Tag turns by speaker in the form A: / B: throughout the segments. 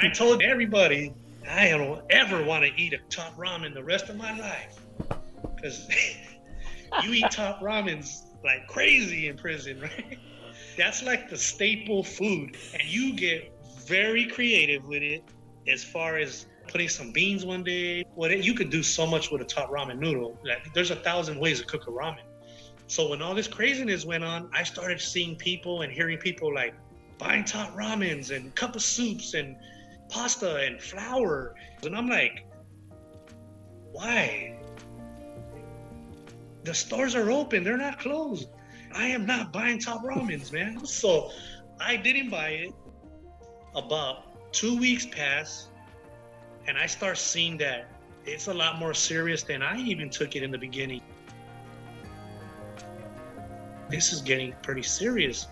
A: I told everybody I don't ever want to eat a top ramen the rest of my life. Because you eat top ramens like crazy in prison, right? That's like the staple food. And you get very creative with it as far as putting some beans one day. You could do so much with a top ramen noodle. Like, there's 1,000 ways to cook a ramen. So when all this craziness went on, I started seeing people and hearing people like buying top ramens and cup of soups and pasta and flour. And I'm like, why? The stores are open, they're not closed. I am not buying top ramens, man. So I didn't buy it. About 2 weeks pass, and I start seeing that it's a lot more serious than I even took it in the beginning. This is getting pretty serious.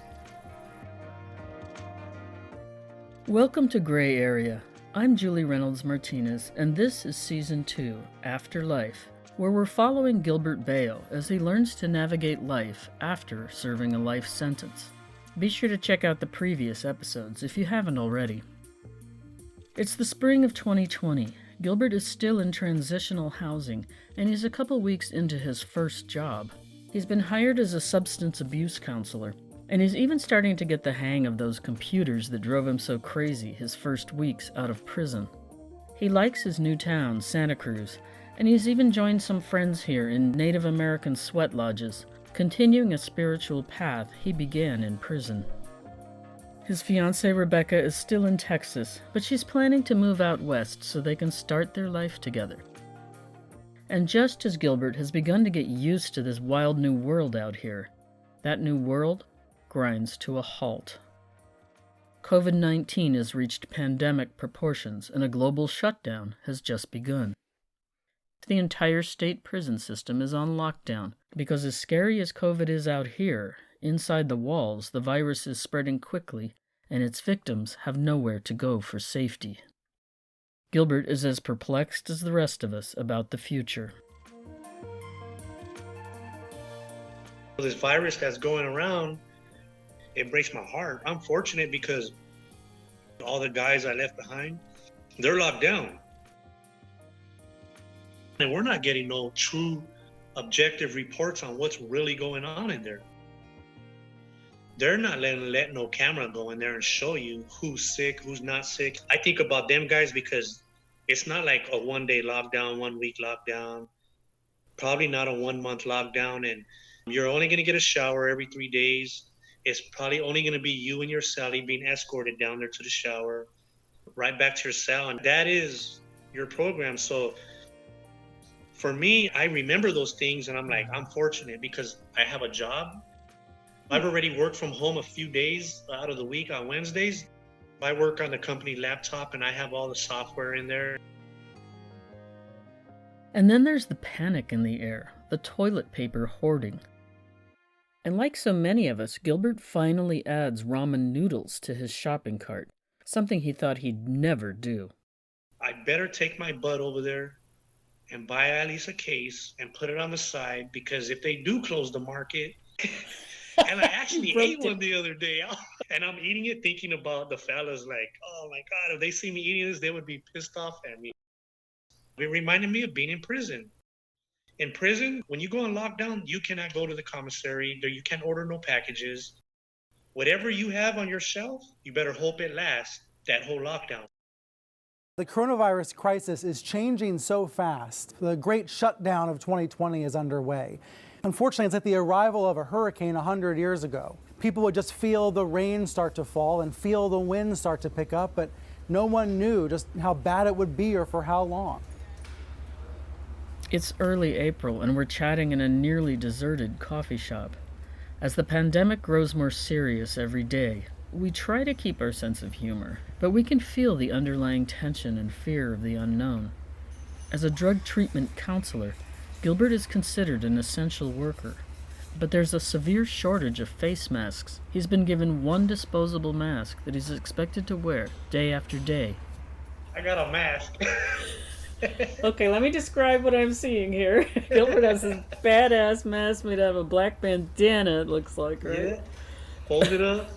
B: Welcome to Gray Area. I'm Julie Reynolds Martinez, and this is Season 2, Afterlife, where we're following Gilbert Bao as he learns to navigate life after serving a life sentence. Be sure to check out the previous episodes if you haven't already. It's the spring of 2020. Gilbert is still in transitional housing, and he's a couple weeks into his first job. He's been hired as a substance abuse counselor, and he's even starting to get the hang of those computers that drove him so crazy his first weeks out of prison. He likes his new town, Santa Cruz, and he's even joined some friends here in Native American sweat lodges, continuing a spiritual path he began in prison. His fiancée Rebecca is still in Texas, but she's planning to move out west so they can start their life together. And just as Gilbert has begun to get used to this wild new world out here, that new world grinds to a halt. COVID-19 has reached pandemic proportions, and a global shutdown has just begun. The entire state prison system is on lockdown, because as scary as COVID is out here, inside the walls the virus is spreading quickly, and its victims have nowhere to go for safety. Gilbert is as perplexed as the rest of us about the future.
A: This virus that's going around, it breaks my heart. I'm fortunate because all the guys I left behind, they're locked down. And we're not getting no true objective reports on what's really going on in there. They're not letting no camera go in there and show you who's sick, who's not sick. I think about them guys because it's not like a 1-day lockdown, 1 week lockdown, probably not a 1 month lockdown. And you're only gonna get a shower every 3 days. It's probably only gonna be you and your cellie being escorted down there to the shower, right back to your cell. And that is your program. So for me, I remember those things and I'm like, I'm fortunate because I have a job. I've already worked from home a few days out of the week on Wednesdays. I work on the company laptop and I have all the software in there.
B: And then there's the panic in the air, the toilet paper hoarding. And like so many of us, Gilbert finally adds ramen noodles to his shopping cart, something he thought he'd never do.
A: I better take my butt over there and buy at least a case and put it on the side, because if they do close the market, and I actually ate one the other day, and I'm eating it thinking about the fellas like, oh my God, if they see me eating this, they would be pissed off at me. It reminded me of being in prison. In prison, when you go on lockdown, you cannot go to the commissary, you can't order no packages. Whatever you have on your shelf, you better hope it lasts that whole lockdown.
C: The coronavirus crisis is changing so fast. The great shutdown of 2020 is underway. Unfortunately, it's like the arrival of a hurricane 100 years ago. People would just feel the rain start to fall and feel the wind start to pick up, but no one knew just how bad it would be or for how long.
B: It's early April, and we're chatting in a nearly deserted coffee shop. As the pandemic grows more serious every day, we try to keep our sense of humor, but we can feel the underlying tension and fear of the unknown. As a drug treatment counselor, Gilbert is considered an essential worker, but there's a severe shortage of face masks. He's been given one disposable mask that he's expected to wear day after day.
A: I got a mask.
B: Okay, let me describe what I'm seeing here. Gilbert has this badass mask made out of a black bandana, it looks like, right?
A: Yeah. Fold it up.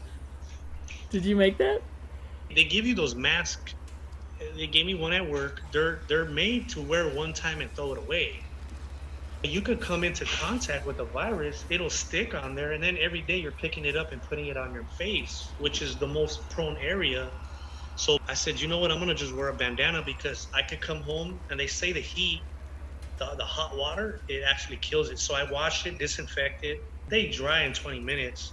B: Did you make that?
A: They give you those masks They gave me one at work. They're made to wear one time and throw it away. You could come into contact with the virus, it'll stick on there, and then every day you're picking it up and putting it on your face, which is the most prone area. So I said, you know what, I'm gonna just wear a bandana because I could come home and they say the heat, the hot water, it actually kills it. So I washed it, disinfect it, they dry in 20 minutes.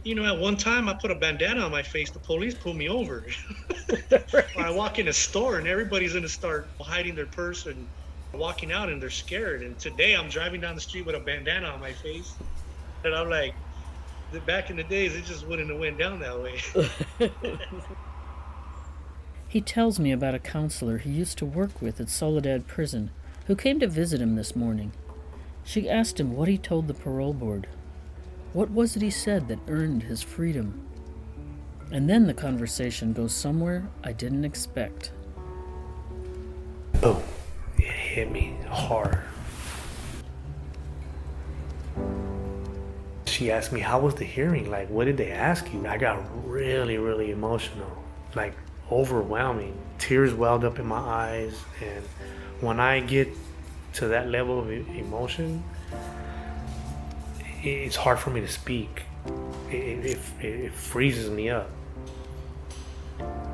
A: At one time I put a bandana on my face, the police pulled me over.
B: Right.
A: I walk in a store and everybody's gonna start hiding their purse and walking out and they're scared. And today I'm driving down the street with a bandana on my face. And I'm like, back in the days, it just wouldn't have went down that way.
B: He tells me about a counselor he used to work with at Soledad Prison who came to visit him this morning. She asked him what he told the parole board. What was it he said that earned his freedom? And then the conversation goes somewhere I didn't expect.
D: Boom. It hit me hard. She asked me, how was the hearing? Like, what did they ask you? I got really, really emotional, like overwhelming. Tears welled up in my eyes. And when I get to that level of emotion, it's hard for me to speak. It freezes me up.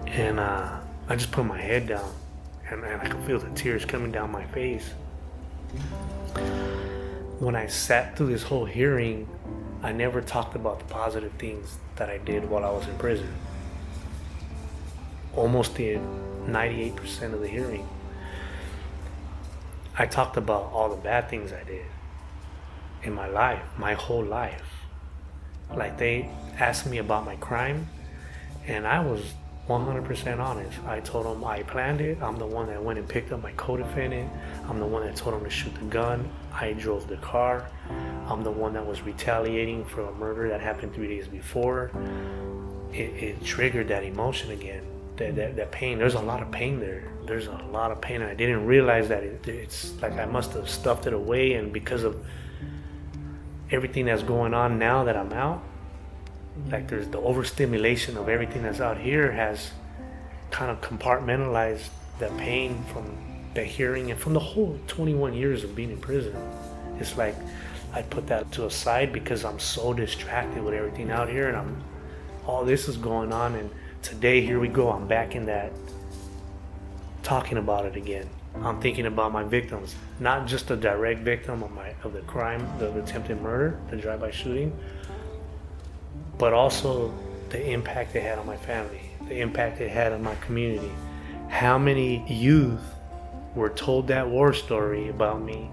D: And I just put my head down. And I could feel the tears coming down my face. When I sat through this whole hearing, I never talked about the positive things that I did while I was in prison. Almost did 98% of the hearing. I talked about all the bad things I did in my life, my whole life. Like, they asked me about my crime, and I was 100% honest. I told them I planned it. I'm the one that went and picked up my co-defendant. I'm the one that told him to shoot the gun. I drove the car. I'm the one that was retaliating for a murder that happened 3 days before. It triggered that emotion again, that pain. There's a lot of pain there. There's a lot of pain. And I didn't realize that it's like I must have stuffed it away, and because of everything that's going on now that I'm out, like, there's the overstimulation of everything that's out here has kind of compartmentalized the pain from the hearing and from the whole 21 years of being in prison. It's like I put that to a side because I'm so distracted with everything out here, and all this is going on, and today here we go, I'm back in that, talking about it again. I'm thinking about my victims, not just the direct victim of the crime, the attempted murder, the drive-by shooting, but also the impact it had on my family, the impact it had on my community. How many youth were told that war story about me,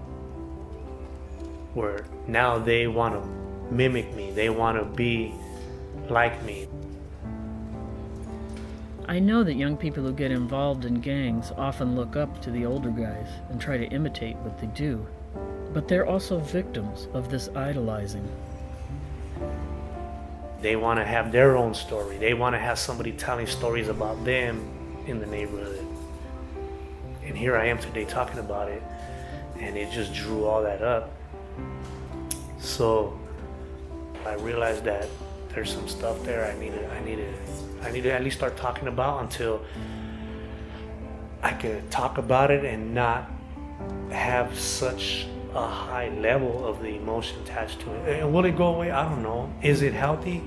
D: where now they want to mimic me, they want to be like me.
B: I know that young people who get involved in gangs often look up to the older guys and try to imitate what they do, but they're also victims of this idolizing.
D: They want to have their own story. They want to have somebody telling stories about them in the neighborhood. And here I am today talking about it, and it just drew all that up. So I realized that there's some stuff there I need to at least start talking about until I can talk about it and not have such a high level of the emotion attached to it. And will it go away? I don't know. Is it healthy?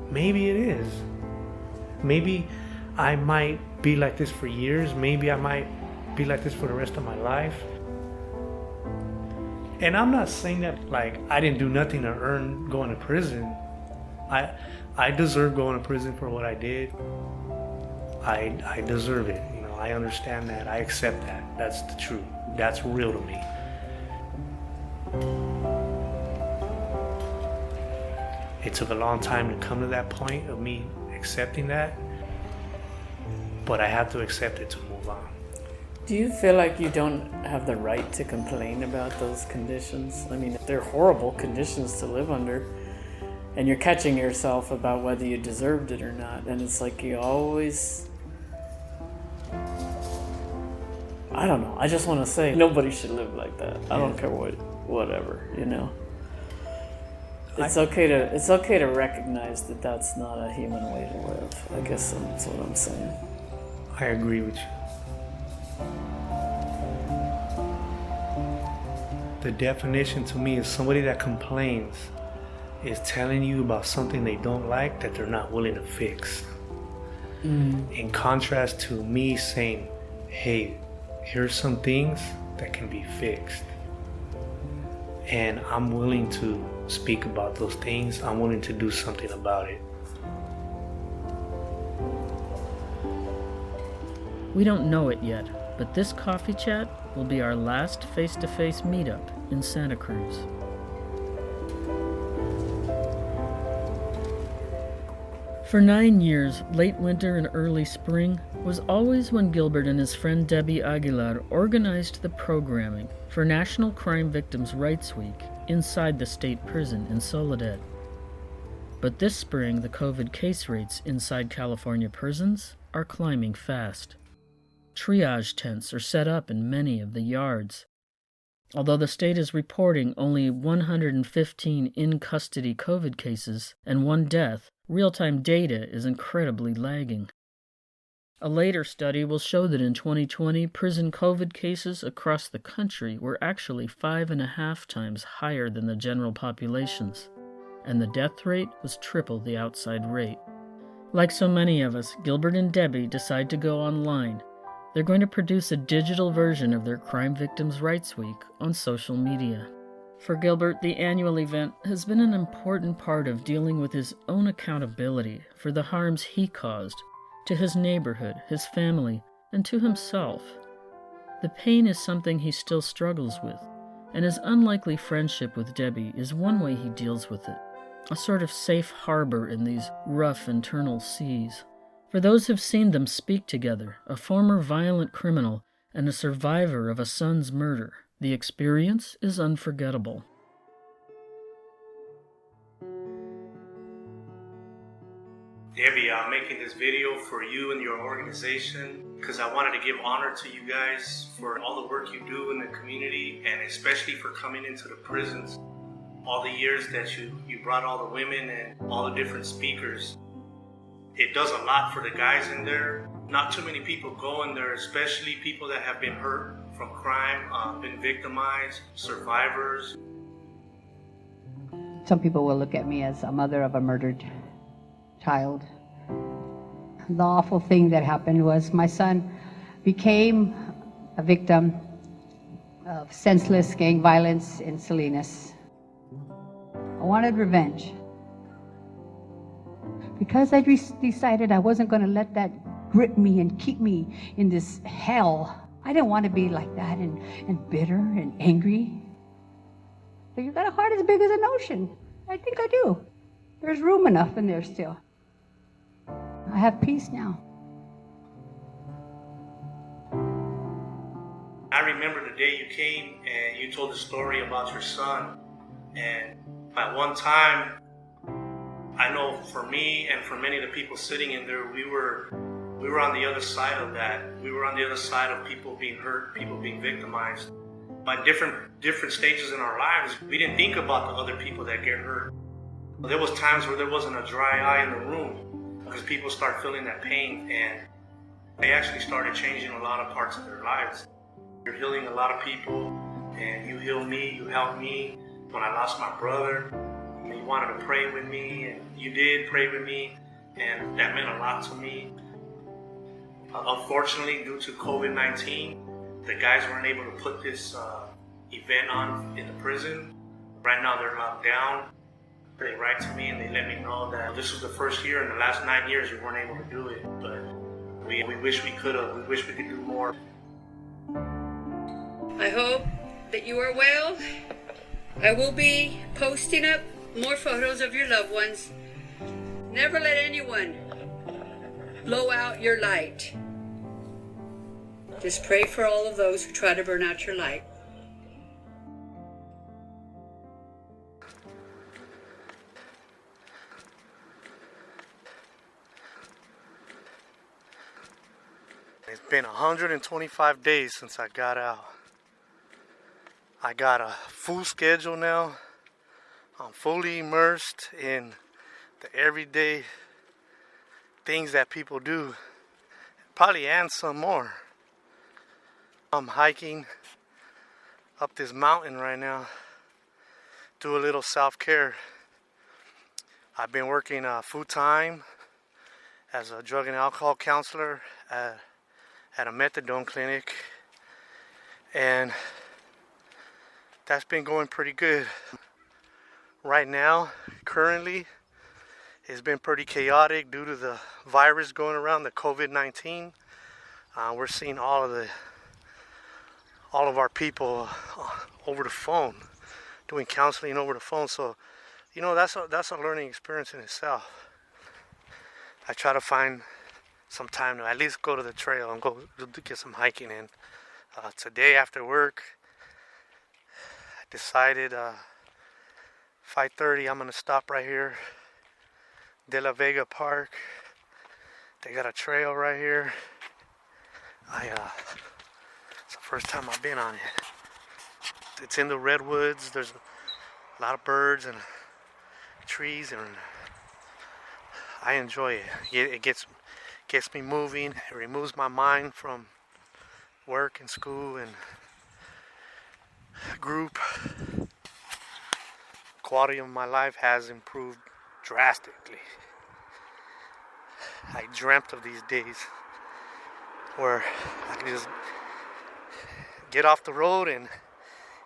D: Maybe it is. Maybe I might be like this for years. Maybe I might be like this for the rest of my life. And I'm not saying that like I didn't do nothing to earn going to prison. I deserve going to prison for what I did. I deserve it. You know, I understand that. I accept that. That's the truth. That's real to me. It took a long time to come to that point of me accepting that, but I have to accept it to move on.
B: Do you feel like you don't have the right to complain about those conditions? I mean, they're horrible conditions to live under, and you're catching yourself about whether you deserved it or not, and it's like you always... I don't know. I just want to say nobody should live like that. I don't care whatever, you know. It's okay to recognize that that's not a human way to live. I guess that's what I'm saying.
D: I agree with you. The definition to me is somebody that complains is telling you about something they don't like that they're not willing to fix. In contrast to me saying, hey, here's some things that can be fixed. And I'm willing to speak about those things. I'm willing to do something about it.
B: We don't know it yet, but this coffee chat will be our last face-to-face meetup in Santa Cruz. For 9 years, late winter and early spring was always when Gilbert and his friend Debbie Aguilar organized the programming for National Crime Victims' Rights Week inside the state prison in Soledad. But this spring, the COVID case rates inside California prisons are climbing fast. Triage tents are set up in many of the yards. Although the state is reporting only 115 in-custody COVID cases and 1 death, real-time data is incredibly lagging. A later study will show that in 2020, prison COVID cases across the country were actually 5.5 times higher than the general populations, and the death rate was triple the outside rate. Like so many of us, Gilbert and Debbie decide to go online. They're going to produce a digital version of their Crime Victims' Rights Week on social media. For Gilbert, the annual event has been an important part of dealing with his own accountability for the harms he caused to his neighborhood, his family, and to himself. The pain is something he still struggles with, and his unlikely friendship with Debbie is one way he deals with it, a sort of safe harbor in these rough internal seas. For those who've seen them speak together, a former violent criminal and a survivor of a son's murder, the experience is unforgettable.
D: Debbie, I'm making this video for you and your organization because I wanted to give honor to you guys for all the work you do in the community, and especially for coming into the prisons. All the years that you brought all the women and all the different speakers. It does a lot for the guys in there. Not too many people go in there, especially people that have been hurt from crime, been victimized, survivors.
E: Some people will look at me as a mother of a murdered child. The awful thing that happened was my son became a victim of senseless gang violence in Salinas. I wanted revenge. Because I decided I wasn't going to let that grip me and keep me in this hell. I didn't want to be like that and bitter and angry. But you got a heart as big as an ocean. I think I do. There's room enough in there still. I have peace now.
D: I remember the day you came and you told the story about your son. And at one time, I know for me and for many of the people sitting in there, we were on the other side of that. We were on the other side of people being hurt, people being victimized. At different stages in our lives, we didn't think about the other people that get hurt. There was times where there wasn't a dry eye in the room because people start feeling that pain, and they actually started changing a lot of parts of their lives. You're healing a lot of people, and you healed me, you helped me when I lost my brother. You wanted to pray with me, and you did pray with me, and that meant a lot to me. Unfortunately, due to COVID-19, the guys weren't able to put this event on in the prison. Right now they're locked down. They write to me and they let me know that this was the first year in the last 9 years we weren't able to do it, but we wish we could have. We wish we could do more.
F: I hope that you are well. I will be posting up more photos of your loved ones. Never let anyone blow out your light. Just pray for all of those who try to burn out your light.
D: It's been 125 days since I got out. I got a full schedule now. I'm fully immersed in the everyday things that people do.
G: probably and some more. I'm hiking up this mountain right now. Do a little self-care. I've been working full-time as a drug and alcohol counselor at a methadone clinic, and that's been going pretty good. Right now, currently, it's been pretty chaotic due to the virus going around, the COVID-19. We're seeing all of our people over the phone, doing counseling over the phone. So, you know, that's a learning experience in itself. I try to find some time to at least go to the trail and go to get some hiking in. Today after work, I decided 5:30 I'm gonna stop right here, De La Vega Park. They got a trail right here. It's the first time I've been on it. It's in the redwoods. There's a lot of birds and trees, and I enjoy it. It gets me moving. It removes my mind from work and school and group. Quality of my life has improved drastically. I dreamt of these days where I could just get off the road and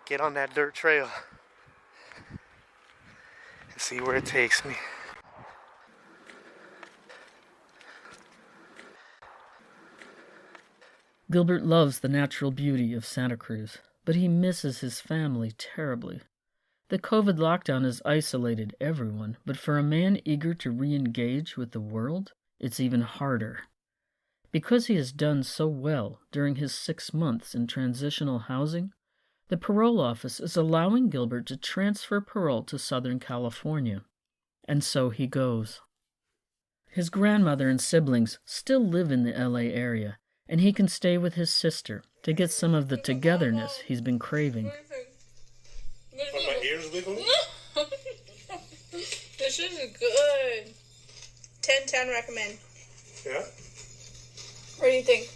G: get on that dirt trail and see where it takes me.
B: Gilbert loves the natural beauty of Santa Cruz, but he misses his family terribly. The COVID lockdown has isolated everyone, but for a man eager to re-engage with the world, it's even harder. Because he has done so well during his 6 months in transitional housing, the parole office is allowing Gilbert to transfer parole to Southern California. And so he goes. His grandmother and siblings still live in the LA area, and he can stay with his sister to get some of the togetherness he's been craving.
A: Are my ears wiggling?
H: This is good. 10/10 recommend.
A: Yeah?
H: What do you think?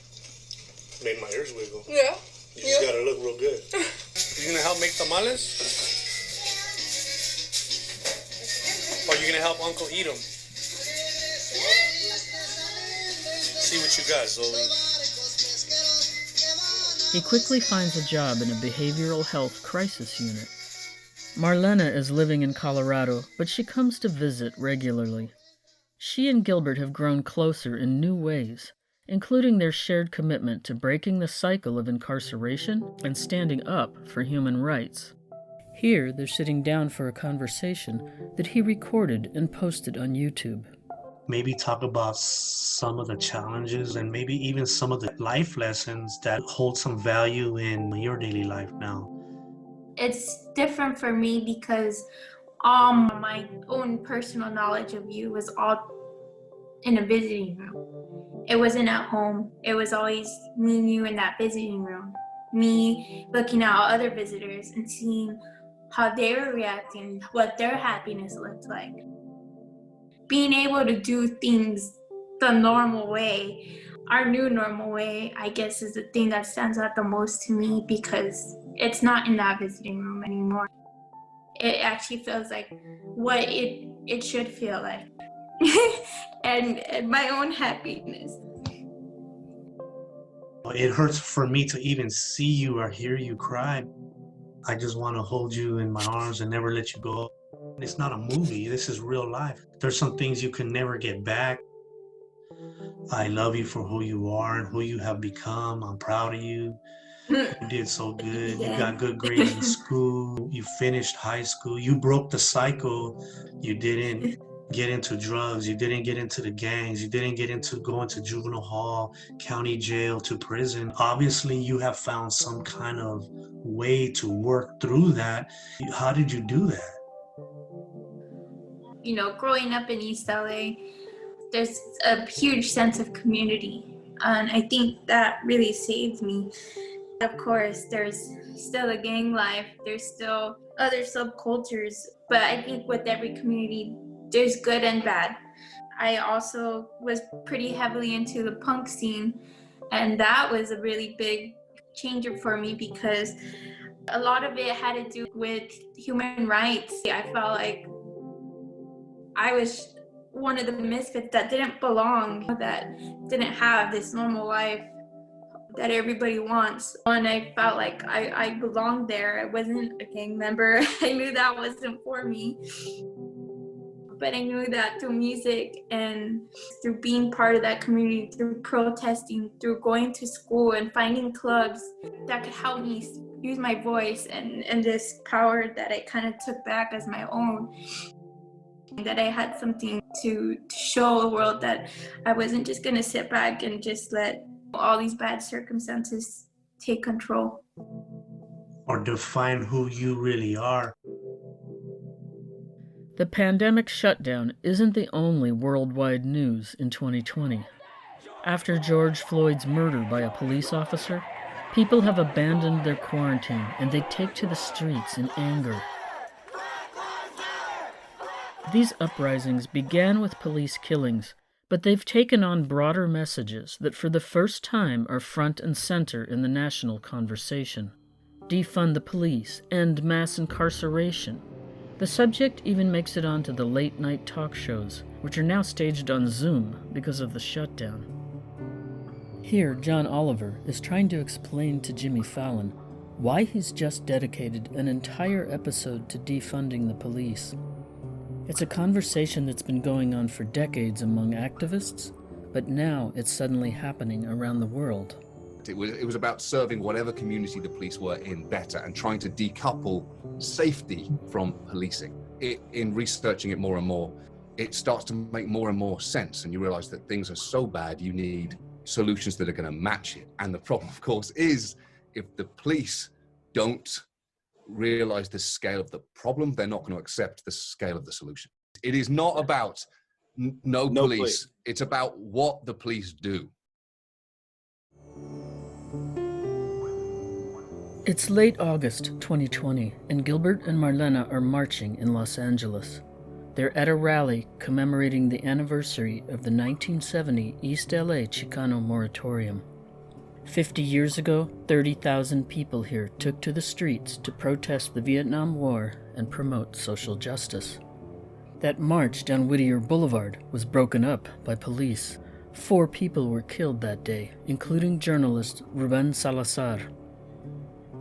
A: Made my ears wiggle.
H: Yeah.
A: You just gotta look real good.
G: You gonna help make tamales? Or you gonna help Uncle eat them? See what you got, Zoe.
B: He quickly finds a job in a behavioral health crisis unit. Marlena is living in Colorado, but she comes to visit regularly. She and Gilbert have grown closer in new ways, including their shared commitment to breaking the cycle of incarceration and standing up for human rights. Here, they're sitting down for a conversation that he recorded and posted on YouTube.
D: Maybe talk about some of the challenges and maybe even some of the life lessons that hold some value in your daily life now.
I: It's different for me because all my own personal knowledge of you was all in a visiting room. It wasn't at home. It was always me and you in that visiting room. Me looking at other visitors and seeing how they were reacting, what their happiness looked like. Being able to do things the normal way, our new normal way, I guess, is the thing that stands out the most to me because it's not in that visiting room anymore. It actually feels like what it should feel like. and my own happiness.
D: It hurts for me to even see you or hear you cry. I just want to hold you in my arms and never let you go. It's not a movie. This is real life. There's some things you can never get back. I love you for who you are and who you have become. I'm proud of you. You did so good.
I: Yeah.
D: You got good grades in school. You finished high school. You broke the cycle. You didn't get into drugs. You didn't get into the gangs. You didn't get into going to juvenile hall, county jail, to prison. Obviously, you have found some kind of way to work through that. How did you do that?
I: You know, growing up in East LA, there's a huge sense of community, and I think that really saved me. Of course, there's still a gang life, there's still other subcultures, but I think with every community, there's good and bad. I also was pretty heavily into the punk scene, and that was a really big changer for me because a lot of it had to do with human rights. I felt like I was one of the misfits that didn't belong, that didn't have this normal life that everybody wants. And I felt like I belonged there. I wasn't a gang member. I knew that wasn't for me. But I knew that through music and through being part of that community, through protesting, through going to school and finding clubs that could help me use my voice and this power that I kind of took back as my own, that I had something to show the world, that I wasn't just going to sit back and just let all these bad circumstances take control.
D: Or define who you really are.
B: The pandemic shutdown isn't the only worldwide news in 2020. After George Floyd's murder by a police officer, people have abandoned their quarantine and they take to the streets in anger. These uprisings began with police killings, but they've taken on broader messages that for the first time are front and center in the national conversation. Defund the police, end mass incarceration. The subject even makes it onto the late-night talk shows, which are now staged on Zoom because of the shutdown. Here, John Oliver is trying to explain to Jimmy Fallon why he's just dedicated an entire episode to defunding the police. It's a conversation that's been going on for decades among activists, but now it's suddenly happening around the world.
J: It was about serving whatever community the police were in better and trying to decouple safety from policing. In researching it more and more, it starts to make more and more sense, and you realize that things are so bad, you need solutions that are going to match it. And the problem, of course, is if the police don't realize the scale of the problem, they're not going to accept the scale of the solution. It is not about no police. It's about what the police do.
B: It's late August 2020, and Gilbert and Marlena are marching in Los Angeles. They're at a rally commemorating the anniversary of the 1970 East LA Chicano moratorium. 50 years ago, 30,000 people here took to the streets to protest the Vietnam War and promote social justice. That march down Whittier Boulevard was broken up by police. 4 people were killed that day, including journalist Ruben Salazar.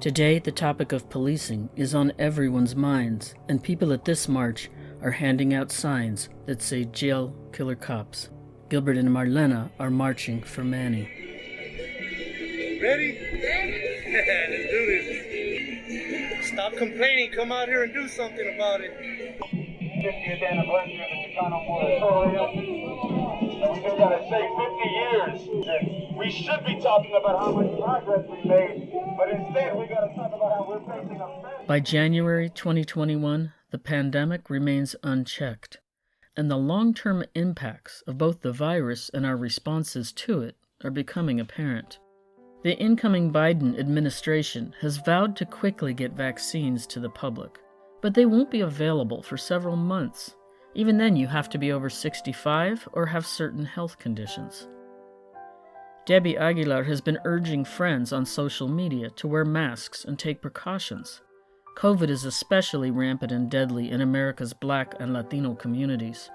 B: Today, the topic of policing is on everyone's minds, and people at this march are handing out signs that say jail killer cops. Gilbert and Marlena are marching for Manny.
G: Ready? Let's do this. Stop complaining. Come out here and do something about it.
K: 50th anniversary of the Chicano moratorium. And we just gotta say 50 years. We should be talking about how much progress we made, but instead we gotta talk about how we're facing a...
B: By January 2021, the pandemic remains unchecked, and the long-term impacts of both the virus and our responses to it are becoming apparent. The incoming Biden administration has vowed to quickly get vaccines to the public, but they won't be available for several months. Even then, you have to be over 65 or have certain health conditions. Debbie Aguilar has been urging friends on social media to wear masks and take precautions. COVID is especially rampant and deadly in America's Black and Latino communities.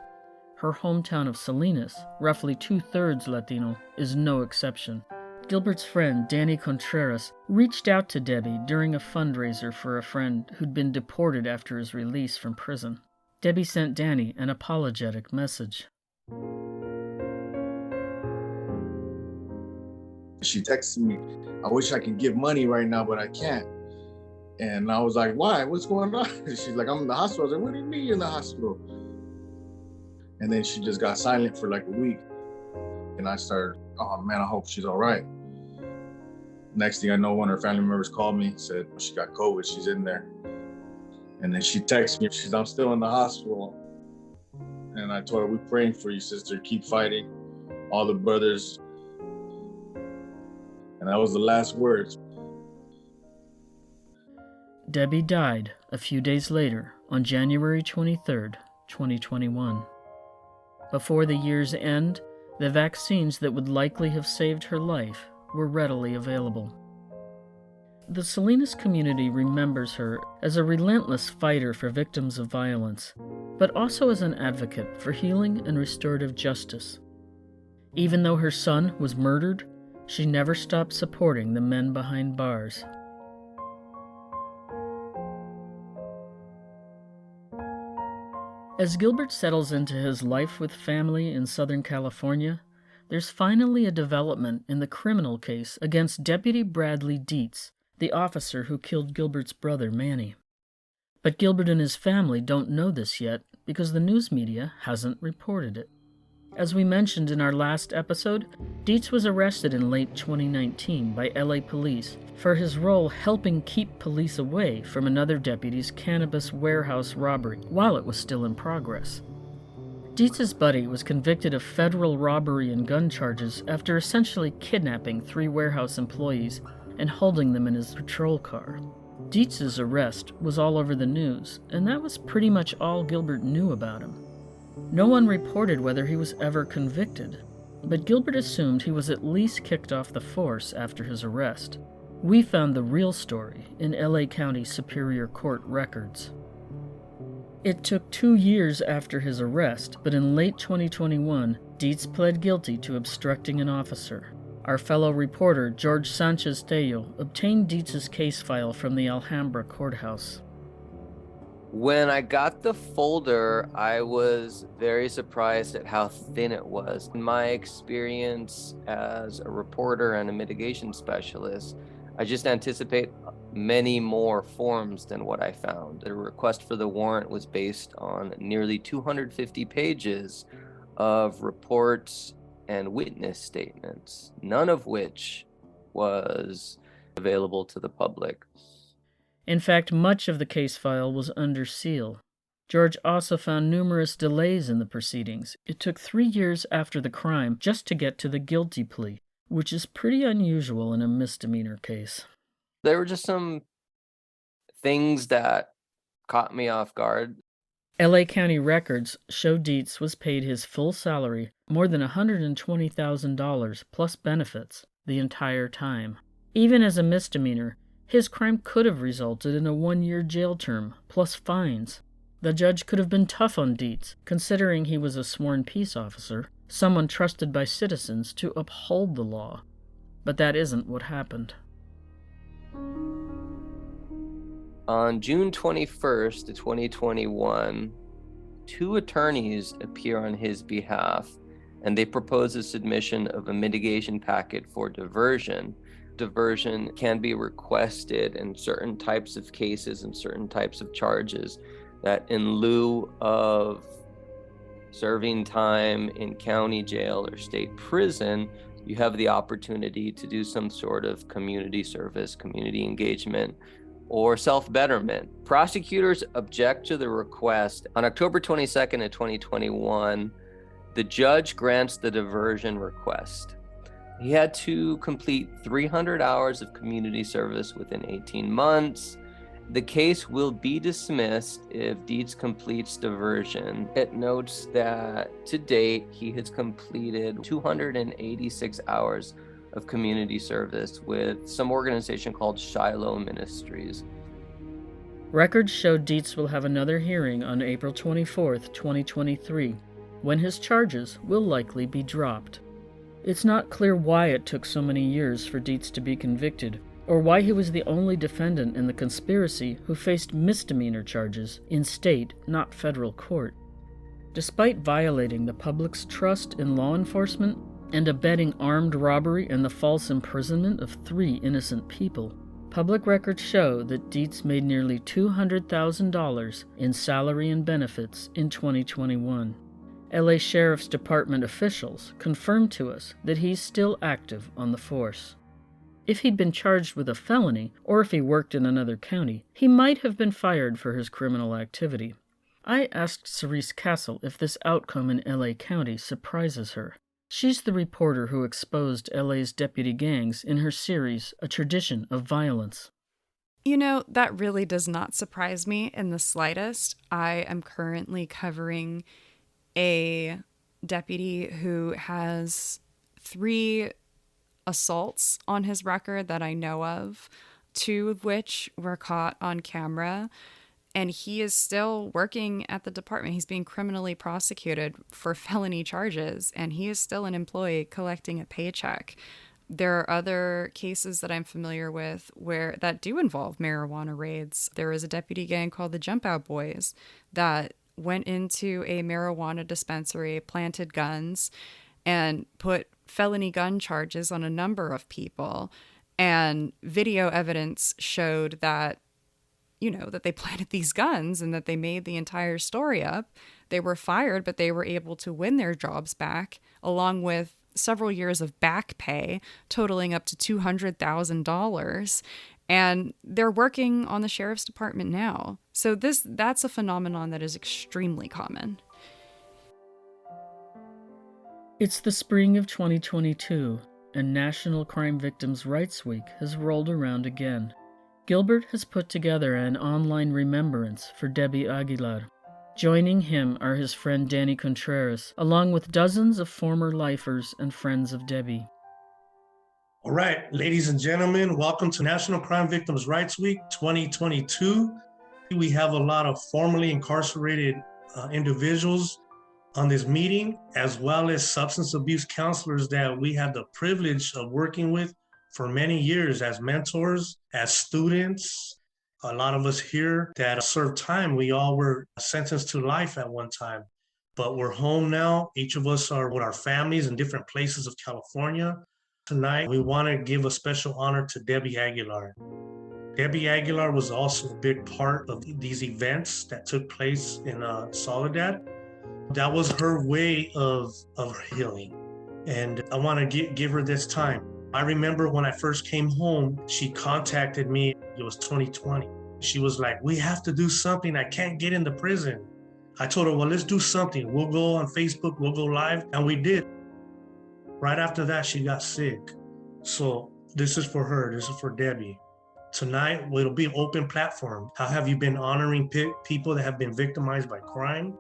B: Her hometown of Salinas, roughly 2/3 Latino, is no exception. Gilbert's friend, Danny Contreras, reached out to Debbie during a fundraiser for a friend who'd been deported after his release from prison. Debbie sent Danny an apologetic message.
L: She texted me, I wish I could give money right now, but I can't. And I was like, why? What's going on? She's like, I'm in the hospital. I was like, what do you mean you're in the hospital? And then she just got silent for like a week. And I started, oh man, I hope she's all right. Next thing I know, one of her family members called me, said she got COVID, she's in there. And then she texted me, she's, I'm still in the hospital. And I told her, we're praying for you, sister, keep fighting. All the brothers. And that was the last words.
B: Debbie died a few days later on January 23rd, 2021. Before the year's end, the vaccines that would likely have saved her life were readily available. The Salinas community remembers her as a relentless fighter for victims of violence, but also as an advocate for healing and restorative justice. Even though her son was murdered, she never stopped supporting the men behind bars. As Gilbert settles into his life with family in Southern California, there's finally a development in the criminal case against Deputy Bradley Dietz, the officer who killed Gilbert's brother, Manny. But Gilbert and his family don't know this yet because the news media hasn't reported it. As we mentioned in our last episode, Dietz was arrested in late 2019 by LA police for his role helping keep police away from another deputy's cannabis warehouse robbery while it was still in progress. Dietz's buddy was convicted of federal robbery and gun charges after essentially kidnapping 3 warehouse employees and holding them in his patrol car. Dietz's arrest was all over the news, and that was pretty much all Gilbert knew about him. No one reported whether he was ever convicted, but Gilbert assumed he was at least kicked off the force after his arrest. We found the real story in LA County Superior Court records. It took 2 years after his arrest, but in late 2021, Dietz pled guilty to obstructing an officer. Our fellow reporter, George Sanchez-Tello, obtained Dietz's case file from the Alhambra courthouse.
M: When I got the folder, I was very surprised at how thin it was. In my experience as a reporter and a mitigation specialist, I just anticipate many more forms than what I found. The request for the warrant was based on nearly 250 pages of reports and witness statements, none of which was available to the public.
B: In fact, much of the case file was under seal. George also found numerous delays in the proceedings. It took 3 years after the crime just to get to the guilty plea, which is pretty unusual in a misdemeanor case.
M: There were just some things that caught me off guard.
B: LA County records show Dietz was paid his full salary, more than $120,000 plus benefits, the entire time. Even as a misdemeanor, his crime could have resulted in a 1-year jail term, plus fines. The judge could have been tough on Dietz, considering he was a sworn peace officer, someone trusted by citizens to uphold the law. But that isn't what happened.
M: On June 21st, 2021, 2 attorneys appear on his behalf, and they propose a submission of a mitigation packet for diversion. Diversion can be requested in certain types of cases and certain types of charges, that in lieu of serving time in county jail or state prison, you have the opportunity to do some sort of community service, community engagement, or self-betterment. Prosecutors object to the request. On October 22nd of 2021, the judge grants the diversion request. He had to complete 300 hours of community service within 18 months. The case will be dismissed if Dietz completes diversion. It notes that to date, he has completed 286 hours of community service with some organization called Shiloh Ministries.
B: Records show Dietz will have another hearing on April 24th, 2023, when his charges will likely be dropped. It's not clear why it took so many years for Dietz to be convicted, or why he was the only defendant in the conspiracy who faced misdemeanor charges in state, not federal court. Despite violating the public's trust in law enforcement and abetting armed robbery and the false imprisonment of 3 innocent people, public records show that Dietz made nearly $200,000 in salary and benefits in 2021. LA Sheriff's Department officials confirmed to us that he's still active on the force. If he'd been charged with a felony, or if he worked in another county, he might have been fired for his criminal activity. I asked Cerise Castle if this outcome in LA County surprises her. She's the reporter who exposed LA's deputy gangs in her series, A Tradition of Violence.
N: You know, that really does not surprise me in the slightest. I am currently covering a deputy who has 3 assaults on his record that I know of, 2 of which were caught on camera. And he is still working at the department. He's being criminally prosecuted for felony charges, and he is still an employee collecting a paycheck. There are other cases that I'm familiar with that do involve marijuana raids. There was a deputy gang called the Jump Out Boys that went into a marijuana dispensary, planted guns, and put felony gun charges on a number of people. And video evidence showed that that they planted these guns and that they made the entire story up. They were fired, but they were able to win their jobs back, along with several years of back pay, totaling up to $200,000. And they're working on the sheriff's department now. So that's a phenomenon that is extremely common.
B: It's the spring of 2022, and National Crime Victims' Rights Week has rolled around again. Gilbert has put together an online remembrance for Debbie Aguilar. Joining him are his friend Danny Contreras, along with dozens of former lifers and friends of Debbie.
A: All right, ladies and gentlemen, welcome to National Crime Victims' Rights Week 2022. We have a lot of formerly incarcerated individuals on this meeting, as well as substance abuse counselors that we had the privilege of working with for many years as mentors, as students. A lot of us here that served time, we all were sentenced to life at one time, but we're home now. Each of us are with our families in different places of California. Tonight, we want to give a special honor to Debbie Aguilar. Debbie Aguilar was also a big part of these events that took place in Soledad. That was her way of healing. And I want to give her this time. I remember when I first came home, she contacted me. It was 2020. She was like, we have to do something. I can't get into prison. I told her, well, let's do something. We'll go on Facebook, we'll go live. And we did. Right after that, she got sick. So this is for her. This is for Debbie. Tonight, it'll be an open platform. How have you been honoring people that have been victimized by crime?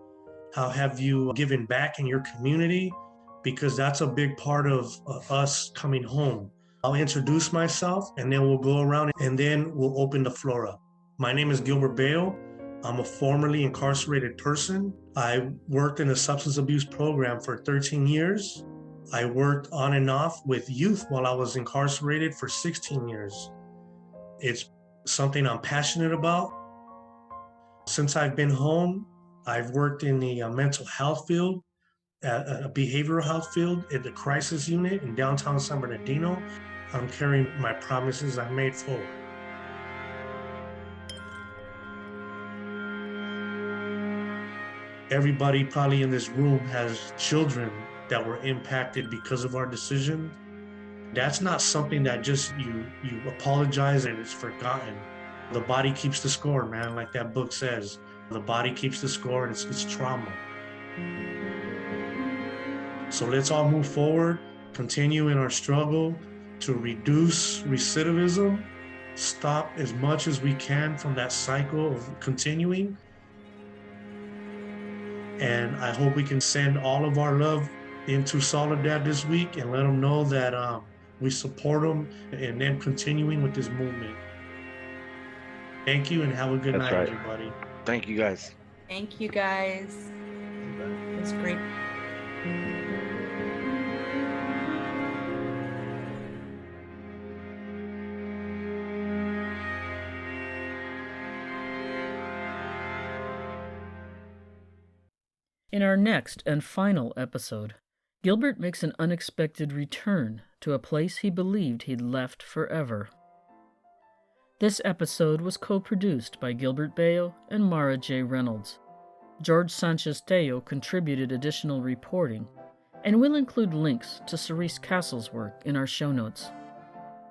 A: How have you given back in your community? Because that's a big part of us coming home. I'll introduce myself and then we'll go around and then we'll open the floor up. My name is Gilbert Bao. I'm a formerly incarcerated person. I worked in a substance abuse program for 13 years. I worked on and off with youth while I was incarcerated for 16 years. It's something I'm passionate about. Since I've been home, I've worked in the mental health field, a behavioral health field at the crisis unit in downtown San Bernardino. I'm carrying my promises I made forward. Everybody probably in this room has children that were impacted because of our decision. That's not something that just you apologize and it's forgotten. The body keeps the score, man, like that book says. The body keeps the score and it's trauma. So let's all move forward, continue in our struggle to reduce recidivism, stop as much as we can from that cycle of continuing. And I hope we can send all of our love into Soledad this week and let them know that we support them and them continuing with this movement. Thank you and have a good night, everybody.
O: Thank you, guys.
P: Thank you, guys. It was great.
B: In our next and final episode, Gilbert makes an unexpected return to a place he believed he'd left forever. This episode was co-produced by Gilbert Bao and Mara J. Reynolds. George Sanchez-Tejo contributed additional reporting, and we'll include links to Cerise Castle's work in our show notes.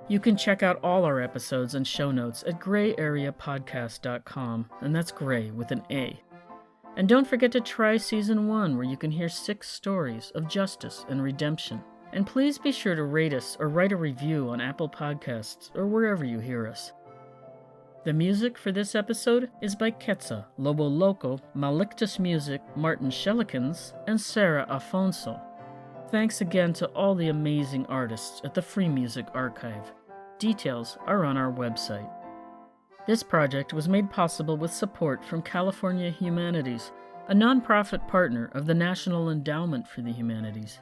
B: You can check out all our episodes and show notes at grayareapodcast.com, and that's gray with an A. And don't forget to try Season 1, where you can hear 6 stories of justice and redemption. And please be sure to rate us or write a review on Apple Podcasts or wherever you hear us. The music for this episode is by Quetzal, Lobo Loco, Malictus Music, Martin Shellikins, and Sarah Afonso. Thanks again to all the amazing artists at the Free Music Archive. Details are on our website. This project was made possible with support from California Humanities, a nonprofit partner of the National Endowment for the Humanities.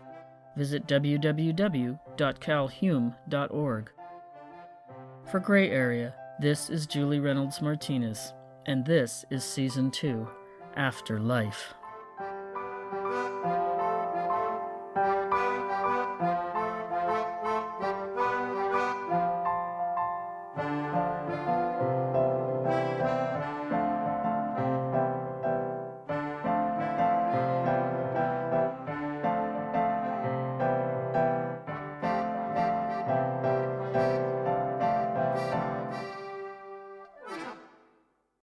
B: Visit www.calhum.org. For Gray Area, this is Julie Reynolds Martinez, and this is Season 2, After Life.